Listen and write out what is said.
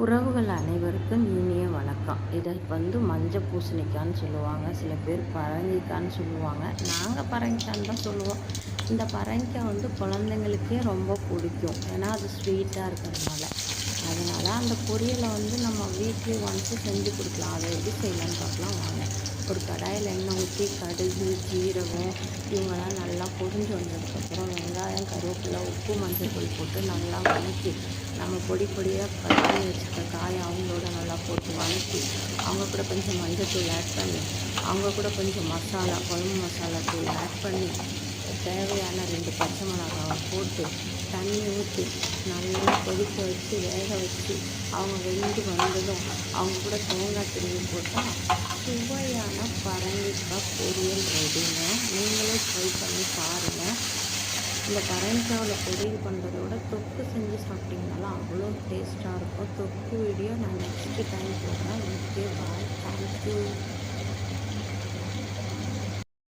உறவுகள் அனைவருக்கும் இனிய வணக்கம். இதை மஞ்சள் பூசணிக்கான்னு சொல்லுவாங்க, சில பேர் பரங்கிக்கான்னு சொல்லுவாங்க. நாங்கள் பரங்கிக்கான்னு தான் சொல்லுவோம். இந்த பரங்கிக்காய் குழந்தைங்களுக்கே ரொம்ப பிடிக்கும். ஏன்னா அது ஸ்வீட்டாக இருக்கிறதுனால. அதனால் அந்த பொரியலை நம்ம வீக்லி ஒன்ஸு செஞ்சு கொடுக்கலாம். அதை எப்படி செய்யலான்னு பார்க்கலாம் வாங்க. ஒரு கடாயில் எண்ணெய் ஊற்றி கடுகு, ஜீரகம் இவங்கெல்லாம் நல்லா பொரிஞ்சு வந்ததுக்கப்புறம் வெங்காயம், கருவேப்பிலை, உப்பு, மஞ்சள் தூள் போட்டு நல்லா வதக்கி நம்ம பொடி பொடியாக கட் பண்ணி வச்சுருக்க காயை அவங்களோட நல்லா போட்டு வதக்கி அவங்க கூட கொஞ்சம் மஞ்சள் தூள் ஆட் பண்ணி அவங்க கூட கொஞ்சம் மசாலா, குழம்பு மசாலா தூள் ஆட் பண்ணி தேவையான 2 பச்சை மிளகாவை போட்டு தண்ணி ஊற்றி நல்லா கொதிக்க வச்சு வேக வச்சு அவங்க வெந்து வந்ததும் அவங்க கூட தேங்காய் திரும்பி போட்டால் சுவையான பரங்கிக்காய் பொரியல் ரெடிங்க. நீங்களே ட்ரை பண்ணி பாருங்கள். இந்த பரங்கிக்காவில் பொரியல் பண்ணுறதோட தொக்கு செஞ்சு சாப்பிட்டிங்கனாலும் அவ்வளோ டேஸ்ட்டாக இருக்கும். தொக்கு வீடியோ நான் நெக்ஸ்ட்டு டைம் போடுறேன். ஓகே, பாய்.